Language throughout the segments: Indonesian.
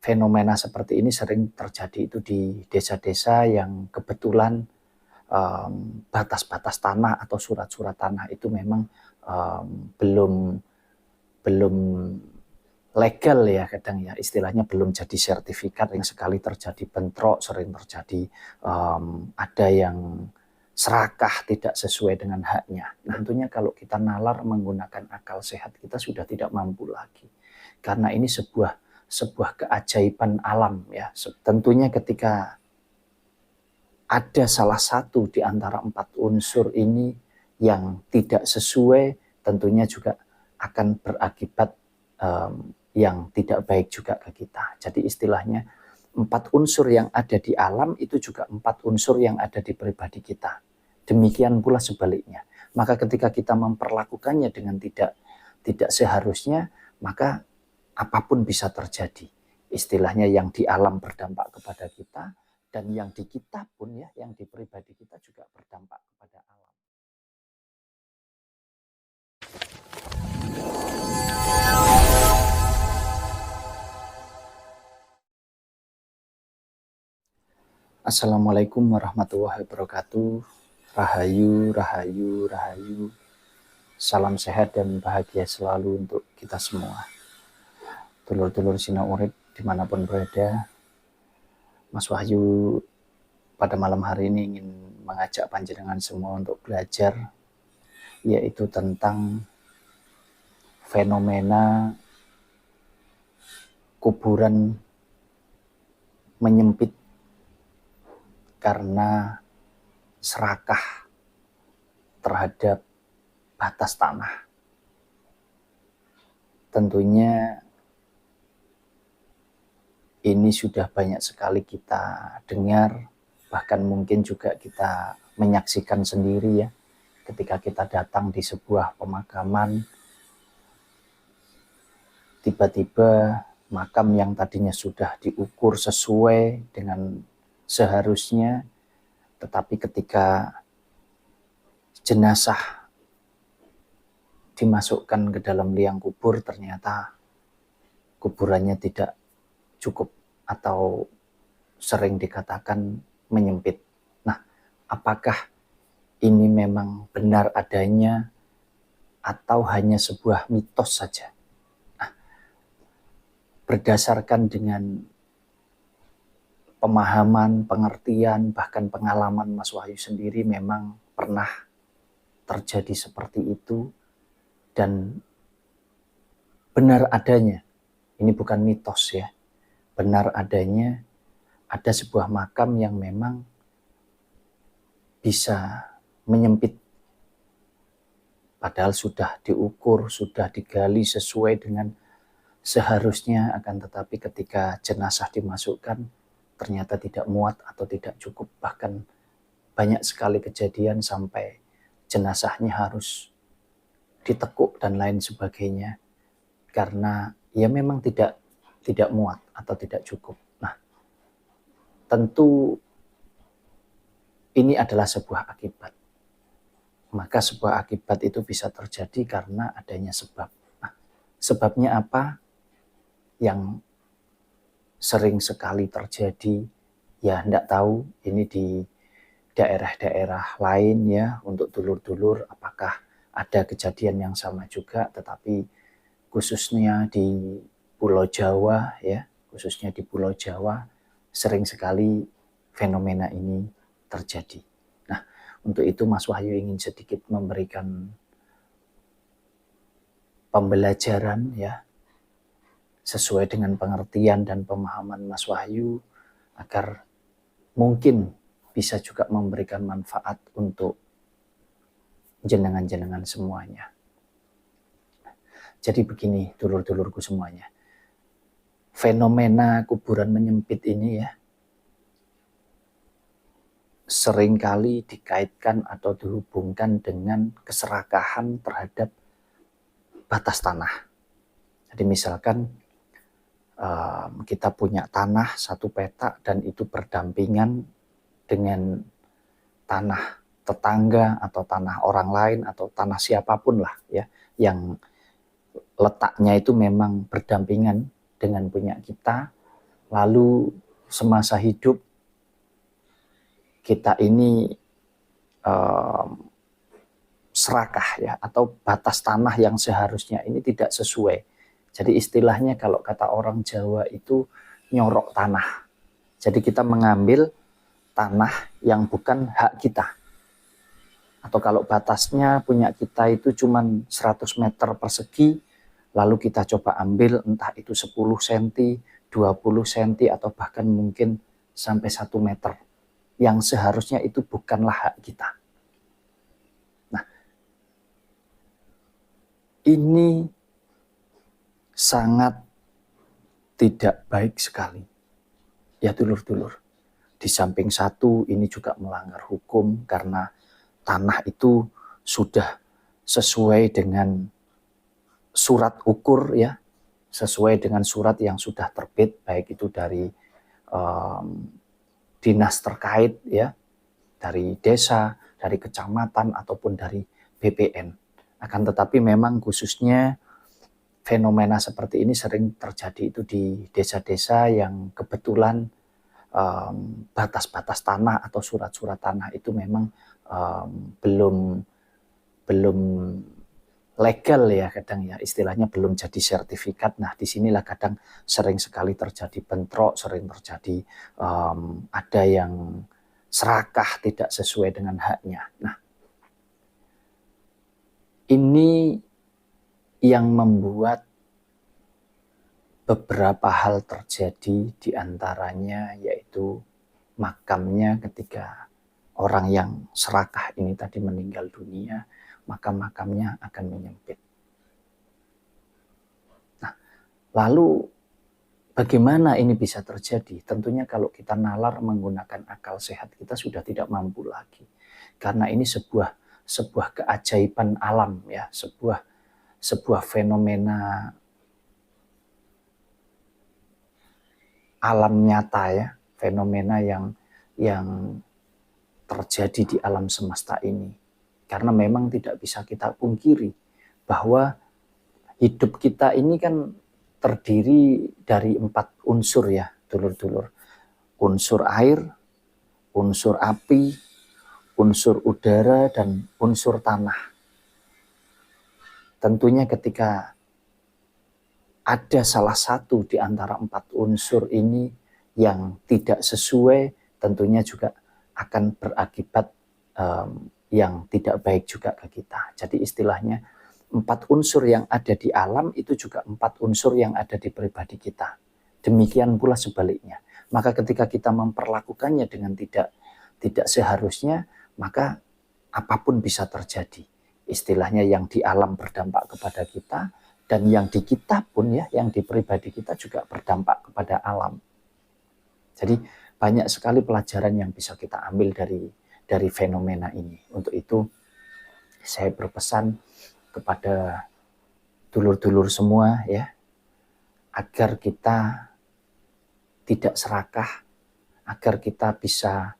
fenomena seperti ini sering terjadi itu di desa-desa yang kebetulan batas-batas tanah atau surat-surat tanah itu memang belum legal ya, kadang ya istilahnya belum jadi sertifikat, yang sekali terjadi bentrok, sering terjadi ada yang serakah tidak sesuai dengan haknya. Nah, tentunya kalau kita nalar menggunakan akal sehat kita sudah tidak mampu lagi, karena ini sebuah keajaiban alam ya. Tentunya ketika ada salah satu di antara 4 unsur ini yang tidak sesuai, tentunya juga akan berakibat yang tidak baik juga ke kita. Jadi istilahnya 4 unsur yang ada di alam itu juga 4 unsur yang ada di pribadi kita. Demikian pula sebaliknya. Maka ketika kita memperlakukannya dengan tidak seharusnya, maka apapun bisa terjadi. Istilahnya yang di alam berdampak kepada kita, dan yang di kita pun ya, yang di pribadi kita juga berdampak kepada alam. Assalamualaikum warahmatullahi wabarakatuh. Rahayu, rahayu, rahayu. Salam sehat dan bahagia selalu untuk kita semua. Dulur-dulur Sina Urip dimanapun berada, Mas Wahyu pada malam hari ini ingin mengajak panjenengan semua untuk belajar, yaitu tentang fenomena kuburan menyempit karena serakah terhadap batas tanah. Tentunya ini sudah banyak sekali kita dengar, bahkan mungkin juga kita menyaksikan sendiri ya, ketika kita datang di sebuah pemakaman, tiba-tiba makam yang tadinya sudah diukur sesuai dengan seharusnya, tetapi ketika jenazah dimasukkan ke dalam liang kubur, ternyata kuburannya tidak cukup atau sering dikatakan menyempit. Nah, apakah ini memang benar adanya atau hanya sebuah mitos saja? Nah, berdasarkan dengan pemahaman, pengertian, bahkan pengalaman Mas Wahyu sendiri, memang pernah terjadi seperti itu dan benar adanya. Ini bukan mitos ya, benar adanya ada sebuah makam yang memang bisa menyempit. Padahal sudah diukur, sudah digali sesuai dengan seharusnya, akan tetapi ketika jenazah dimasukkan ternyata tidak muat atau tidak cukup. Bahkan banyak sekali kejadian sampai jenazahnya harus ditekuk dan lain sebagainya, karena ya memang tidak muat atau tidak cukup. Nah, tentu ini adalah sebuah akibat. Maka sebuah akibat itu bisa terjadi karena adanya sebab. Nah, sebabnya apa? Yang sering sekali terjadi, ya enggak tahu ini di daerah-daerah lain ya, untuk dulur-dulur apakah ada kejadian yang sama juga, tetapi khususnya di Pulau Jawa ya, khususnya di Pulau Jawa sering sekali fenomena ini terjadi. Nah, untuk itu Mas Wahyu ingin sedikit memberikan pembelajaran ya, sesuai dengan pengertian dan pemahaman Mas Wahyu, agar mungkin bisa juga memberikan manfaat untuk jenengan-jenengan semuanya. Jadi begini dulur-dulurku semuanya, fenomena kuburan menyempit ini ya, seringkali dikaitkan atau dihubungkan dengan keserakahan terhadap batas tanah. Jadi misalkan kita punya tanah satu petak dan itu berdampingan dengan tanah tetangga atau tanah orang lain atau tanah siapapun lah ya, yang letaknya itu memang berdampingan dengan punya kita. lalu semasa hidup kita ini serakah ya, atau batas tanah yang seharusnya ini tidak sesuai. Jadi istilahnya kalau kata orang Jawa itu nyorok tanah. Jadi kita mengambil tanah yang bukan hak kita. Atau kalau batasnya punya kita itu cuma 100 meter persegi, lalu kita coba ambil entah itu 10 cm, 20 cm, atau bahkan mungkin sampai 1 meter. Yang seharusnya itu bukanlah hak kita. Nah, ini sangat tidak baik sekali. Ya dulur-dulur, di samping satu ini juga melanggar hukum karena tanah itu sudah sesuai dengan surat ukur ya, sesuai dengan surat yang sudah terbit, baik itu dari dinas terkait ya, dari desa, dari kecamatan, ataupun dari BPN. Akan tetapi memang khususnya fenomena seperti ini sering terjadi itu di desa-desa yang kebetulan batas-batas tanah atau surat-surat tanah itu memang belum legal ya, kadang ya istilahnya belum jadi sertifikat. Nah disinilah kadang sering sekali terjadi bentrok, sering terjadi ada yang serakah tidak sesuai dengan haknya. Nah ini yang membuat beberapa hal terjadi, diantaranya yaitu makamnya ketika orang yang serakah ini tadi meninggal dunia, maka makamnya akan menyempit. Nah, lalu bagaimana ini bisa terjadi? Tentunya kalau kita nalar menggunakan akal sehat kita sudah tidak mampu lagi. Karena ini sebuah keajaiban alam ya, sebuah fenomena alam nyata ya, fenomena yang terjadi di alam semesta ini. Karena memang tidak bisa kita pungkiri bahwa hidup kita ini kan terdiri dari 4 unsur ya, dulur-dulur. Unsur air, unsur api, unsur udara, dan unsur tanah. Tentunya ketika ada salah satu di antara 4 unsur ini yang tidak sesuai, tentunya juga akan berakibat yang tidak baik juga ke kita. Jadi istilahnya 4 unsur yang ada di alam itu juga 4 unsur yang ada di pribadi kita. Demikian pula sebaliknya. Maka ketika kita memperlakukannya dengan tidak seharusnya, maka apapun bisa terjadi. Istilahnya yang di alam berdampak kepada kita, dan yang di kita pun ya, yang di pribadi kita juga berdampak kepada alam. Jadi banyak sekali pelajaran yang bisa kita ambil dari fenomena ini. Untuk itu saya berpesan kepada dulur-dulur semua ya, agar kita tidak serakah, agar kita bisa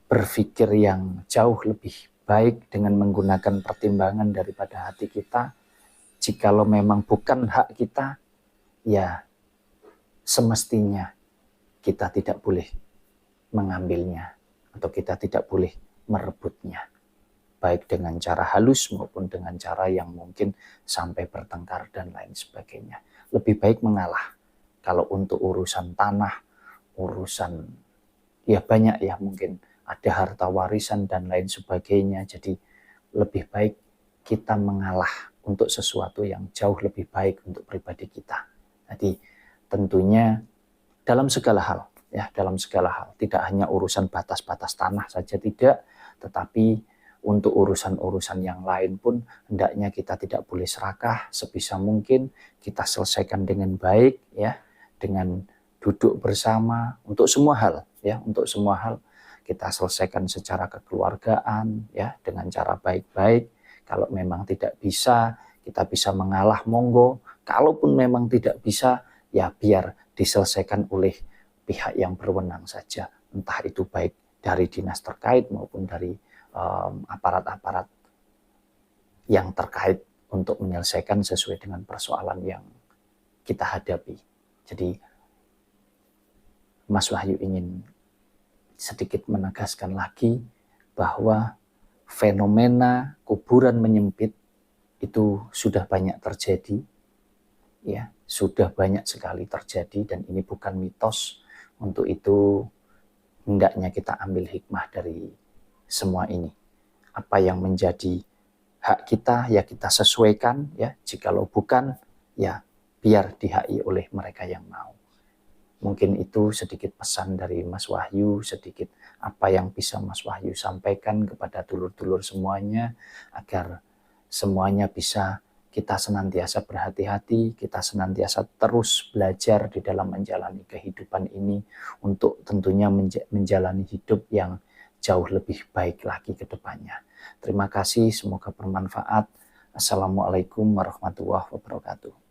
berpikir yang jauh lebih baik dengan menggunakan pertimbangan daripada hati kita. Jikalau memang bukan hak kita, ya semestinya kita tidak boleh mengambilnya atau kita tidak boleh merebutnya, baik dengan cara halus maupun dengan cara yang mungkin sampai bertengkar dan lain sebagainya. Lebih baik mengalah. Kalau untuk urusan tanah, urusan ya banyak ya, mungkin ada harta warisan dan lain sebagainya. Jadi lebih baik kita mengalah untuk sesuatu yang jauh lebih baik untuk pribadi kita. Jadi tentunya dalam segala hal ya, dalam segala hal, tidak hanya urusan batas-batas tanah saja tidak, tetapi untuk urusan-urusan yang lain pun hendaknya kita tidak boleh serakah. Sebisa mungkin kita selesaikan dengan baik ya, dengan duduk bersama untuk semua hal ya, untuk semua hal kita selesaikan secara kekeluargaan ya, dengan cara baik-baik. Kalau memang tidak bisa, kita bisa mengalah, monggo. Kalaupun memang tidak bisa, ya biar diselesaikan oleh pihak yang berwenang saja. Entah itu baik dari dinas terkait maupun dari aparat-aparat yang terkait untuk menyelesaikan sesuai dengan persoalan yang kita hadapi. Jadi Mas Wahyu ingin sedikit menegaskan lagi bahwa fenomena kuburan menyempit itu sudah banyak terjadi, ya, sudah banyak sekali terjadi, dan ini bukan mitos. Untuk itu hendaknya kita ambil hikmah dari semua ini. Apa yang menjadi hak kita ya kita sesuaikan, ya. Jikalau bukan, ya biar dihaki oleh mereka yang mau. Mungkin itu sedikit pesan dari Mas Wahyu, sedikit apa yang bisa Mas Wahyu sampaikan kepada dulur-dulur semuanya, agar semuanya bisa kita senantiasa berhati-hati, kita senantiasa terus belajar di dalam menjalani kehidupan ini untuk tentunya menjalani hidup yang jauh lebih baik lagi ke depannya. Terima kasih, semoga bermanfaat. Assalamualaikum warahmatullahi wabarakatuh.